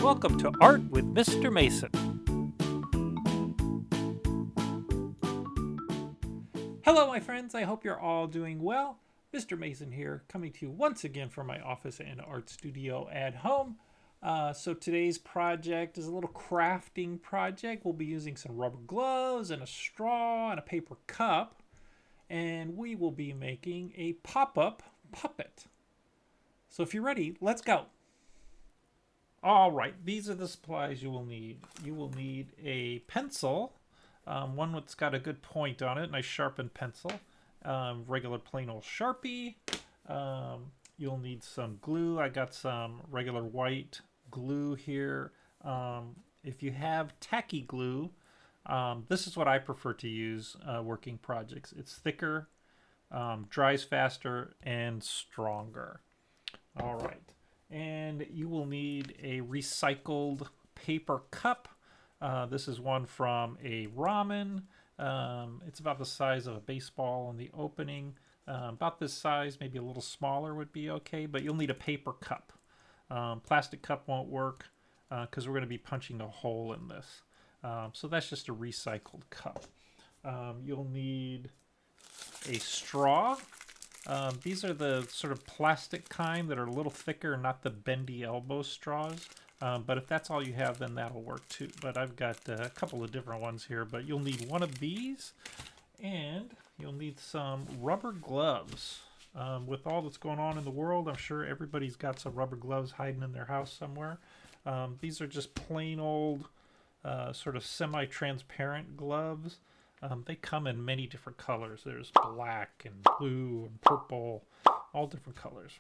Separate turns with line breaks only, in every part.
Welcome to Art with Mr. Mason. Hello, my friends. I hope you're all doing well. Mr. Mason here, coming to you once again from my office and art studio at home. So today's project is a little crafting project. We'll be using some rubber gloves and a straw and a paper cup. And we will be making a pop-up puppet. So if you're ready, let's go. All right, these are the supplies you will need. You will need a pencil, one that's got a good point on it, nice sharpened pencil, regular plain old Sharpie. You'll need some glue. I got some regular white glue here. If you have tacky glue, this is what I prefer to use working projects. It's thicker, dries faster, and stronger. All right. And you will need a recycled paper cup. This is one from a ramen. It's about the size of a baseball in the opening. About this size, maybe a little smaller would be okay, but you'll need a paper cup. Plastic cup won't work because we're going to be punching a hole in this. So that's just a recycled cup. You'll need a straw. These are the sort of plastic kind that are a little thicker, not the bendy elbow straws. But if that's all you have, then that'll work too. But I've got a couple of different ones here. But you'll need one of these, and you'll need some rubber gloves. With all that's going on in the world, I'm sure everybody's got some rubber gloves hiding in their house somewhere. These are just plain old, sort of semi-transparent gloves. They come in many different colors. There's black and blue and purple, all different colors.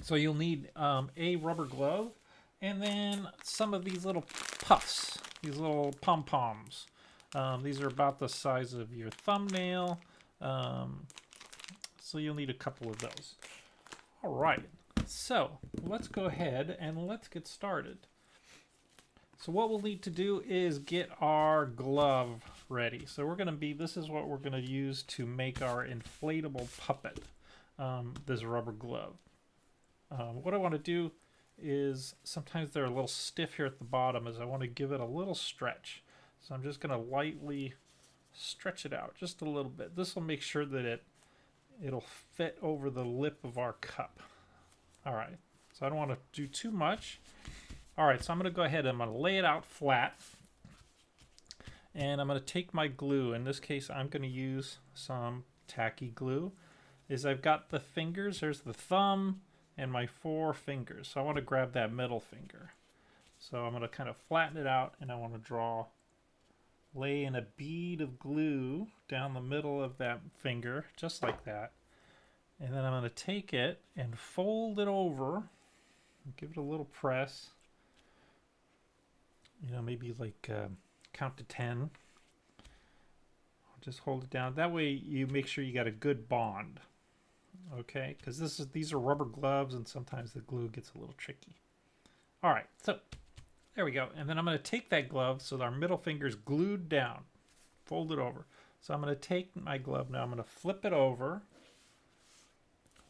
So you'll need a rubber glove and then some of these little puffs, these little pom-poms. These are about the size of your thumbnail. So you'll need a couple of those. All right, so let's go ahead and let's get started. So what we'll need to do is get our glove ready. So this is what we're going to use to make our inflatable puppet, this rubber glove. What I want to do is, sometimes they're a little stiff here at the bottom, as I want to give it a little stretch. So I'm just going to lightly stretch it out just a little bit. This will make sure that it'll fit over the lip of our cup. All right, so I don't want to do too much. All right, so I'm going to go ahead and I'm going to lay it out flat. And I'm going to take my glue. In this case, I'm going to use some tacky glue. I've got the fingers. There's the thumb and my 4 fingers. So I want to grab that middle finger. So I'm going to kind of flatten it out, and I want to lay in a bead of glue down the middle of that finger, just like that. And then I'm going to take it and fold it over, give it a little press. Maybe like count to 10. Just hold it down. That way you make sure you got a good bond. Okay, because these are rubber gloves, and sometimes the glue gets a little tricky. All right, so there we go. And then I'm going to take that glove, so our middle finger is glued down, fold it over. So I'm going to take my glove now. I'm going to flip it over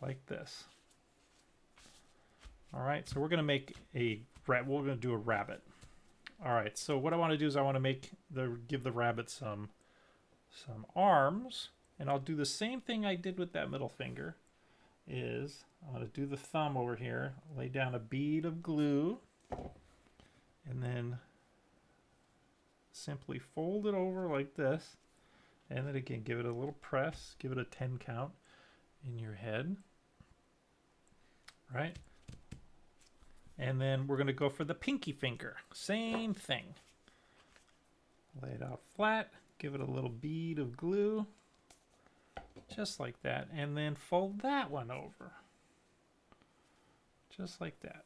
like this. All right, so we're going to do a rabbit. All right, so what I want to do is I want to give the rabbit some arms, and I'll do the same thing I did with that middle finger. I'm going to do the thumb over here, lay down a bead of glue, and then simply fold it over like this, and then again give it a little press, give it a 10 count in your head. Right? And then we're going to go for the pinky finger. Same thing. Lay it out flat. Give it a little bead of glue. Just like that. And then fold that one over. Just like that.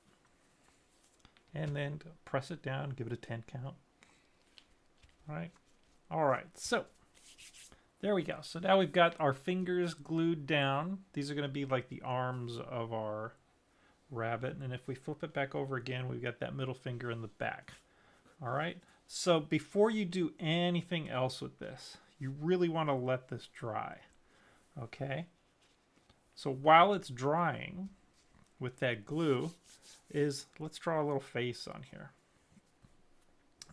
And then press it down. Give it a 10 count. All right. So there we go. So now we've got our fingers glued down. These are going to be like the arms of our rabbit, and if we flip it back over again, we've got that middle finger in the back. All right, so before you do anything else with this, you really want to let this dry. Okay, so while it's drying, with that glue is let's draw a little face on here.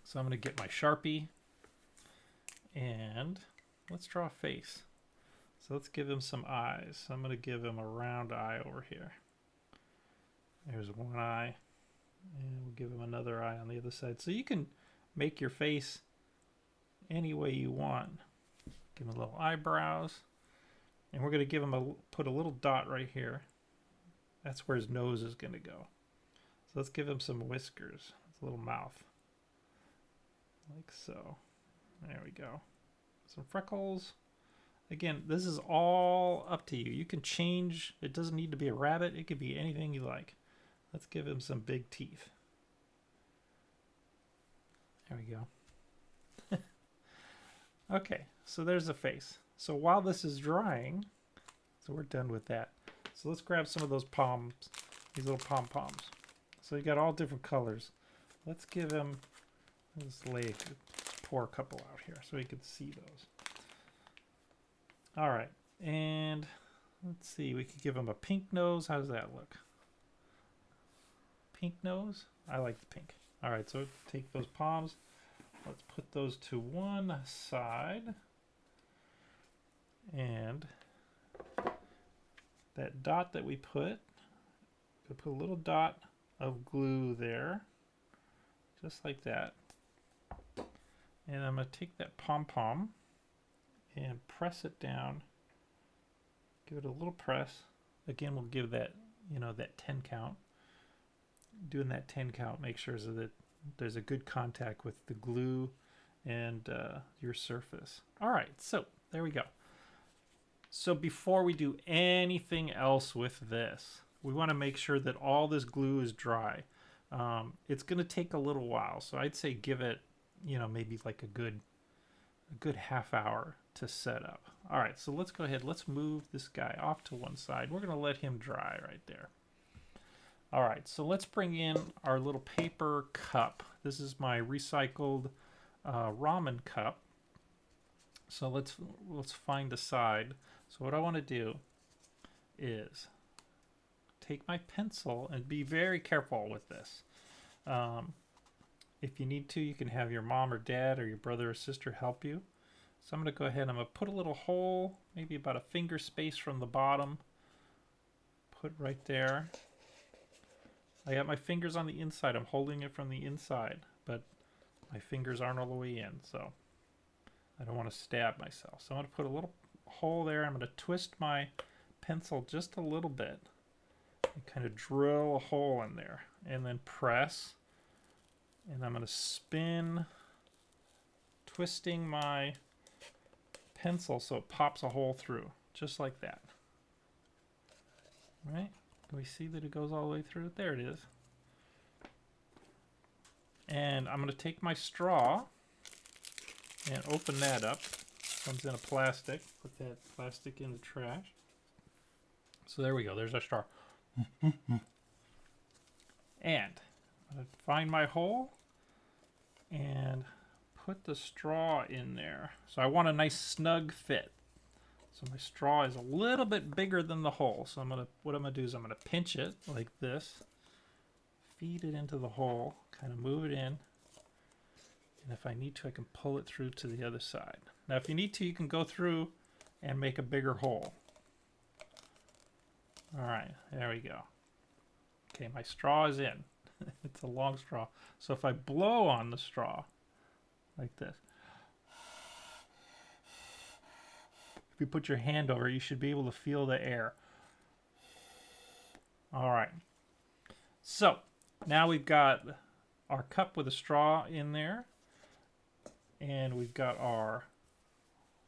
So I'm going to get my Sharpie and let's draw a face. So let's give him some eyes. So I'm going to give him a round eye over here. There's one eye. And we'll give him another eye on the other side. So you can make your face any way you want. Give him a little eyebrows. And we're going to give him put a little dot right here. That's where his nose is going to go. So let's give him some whiskers. It's a little mouth. Like so. There we go. Some freckles. Again, this is all up to you. You can change. It doesn't need to be a rabbit. It could be anything you like. Let's give him some big teeth. There we go. Okay, so there's the face. So while this is drying, so we're done with that. So let's grab some of those palms, these little pom-poms. So you got all different colors. Let's give him, let's pour a couple out here so you can see those. All right, and let's see, we could give him a pink nose. How does that look? Pink nose? I like the pink. All right, so take those palms. Let's put those to one side. And that dot that we put a little dot of glue there, just like that. And I'm going to take that pom-pom and press it down. Give it a little press. Again, we'll give that, that 10 count. Doing that 10 count, make sure so that there's a good contact with the glue and your surface. All right, so there we go. So before we do anything else with this, we want to make sure that all this glue is dry. It's going to take a little while, so I'd say give it, maybe like a good half hour to set up. All right, so let's go ahead. Let's move this guy off to one side. We're going to let him dry right there. All right, so let's bring in our little paper cup. This is my recycled ramen cup. So let's find a side. So what I want to do is take my pencil and be very careful with this. If you need to, you can have your mom or dad or your brother or sister help you. So I'm going to go ahead and I'm going to put a little hole, maybe about a finger space from the bottom. Put right there. I got my fingers on the inside. I'm holding it from the inside, but my fingers aren't all the way in, so I don't want to stab myself. So I'm going to put a little hole there. I'm going to twist my pencil just a little bit and kind of drill a hole in there and then press. And I'm going to spin, twisting my pencil so it pops a hole through, just like that. Right? Can we see that it goes all the way through? There it is. And I'm going to take my straw and open that up. Comes in a plastic. Put that plastic in the trash. So there we go. There's our straw. And I'm going to find my hole and put the straw in there. So I want a nice snug fit. So my straw is a little bit bigger than the hole. So what I'm gonna do is I'm gonna pinch it like this, feed it into the hole, kind of move it in, and if I need to, I can pull it through to the other side. Now, if you need to, you can go through and make a bigger hole. All right, there we go. Okay, my straw is in. It's a long straw. So if I blow on the straw like this, if you put your hand over it, you should be able to feel the air. All right. So now we've got our cup with a straw in there. And we've got our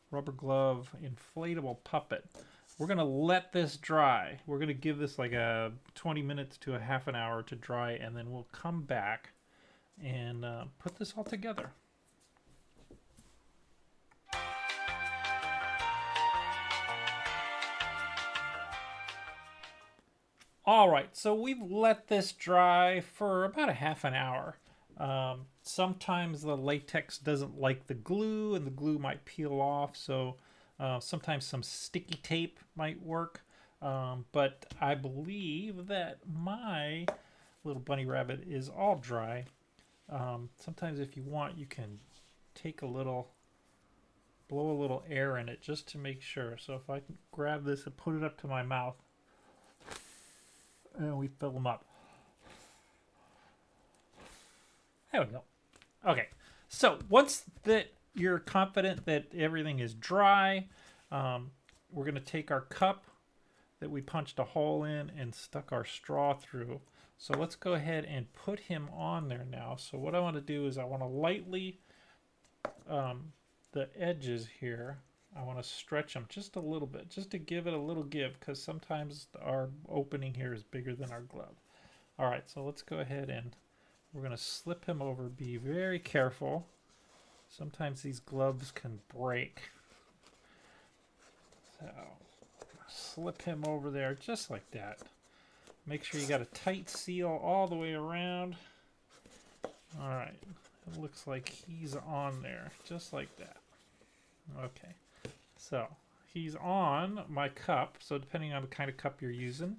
rubber glove inflatable puppet. We're going to let this dry. We're going to give this like a 20 minutes to a half an hour to dry. And then we'll come back and put this all together. All right, so we've let this dry for about a half an hour. Sometimes the latex doesn't like the glue and the glue might peel off, so sometimes some sticky tape might work. But I believe that my little bunny rabbit is all dry. Sometimes if you want, you can take a little, blow a little air in it just to make sure. So if I can grab this and put it up to my mouth, and we fill them up. There we go. Okay, so once that you're confident that everything is dry, we're going to take our cup that we punched a hole in and stuck our straw through. So let's go ahead and put him on there now. So what I want to do is I want to lightly, the edges here, I want to stretch them just a little bit, just to give it a little give, because sometimes our opening here is bigger than our glove. All right, so let's go ahead and we're going to slip him over. Be very careful. Sometimes these gloves can break. So slip him over there just like that. Make sure you got a tight seal all the way around. All right, it looks like he's on there just like that. Okay, so he's on my cup. So depending on the kind of cup you're using,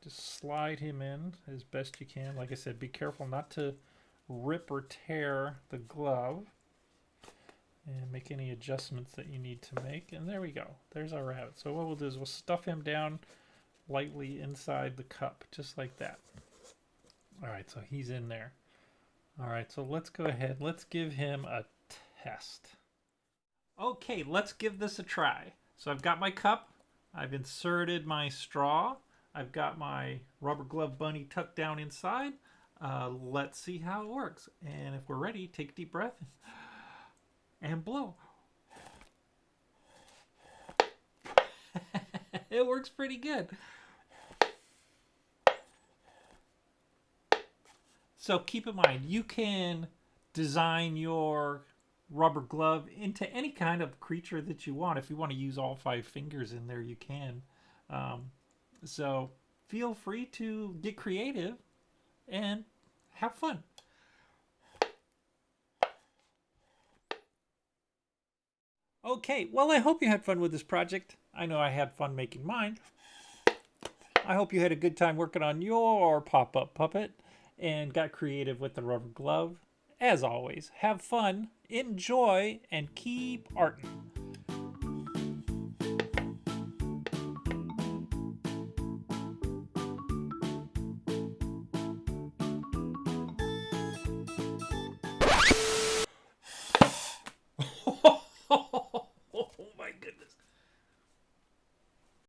just slide him in as best you can. Like I said, be careful not to rip or tear the glove, and make any adjustments that you need to make. And there we go. There's our rabbit. So what we'll do is we'll stuff him down lightly inside the cup, just like that. All right, so he's in there. All right, so let's go ahead. Let's give him a test. Okay, let's give this a try. So I've got my cup. I've inserted my straw. I've got my rubber glove bunny tucked down inside. Let's see how it works. And if we're ready, take a deep breath and blow. It works pretty good. So keep in mind, you can design your rubber glove into any kind of creature that you want. If you want to use all 5 fingers in there, you can. So feel free to get creative and have fun. Okay, well, I hope you had fun with this project. I know I had fun making mine. I hope you had a good time working on your pop-up puppet and got creative with the rubber glove. As always, have fun, enjoy, and keep arting.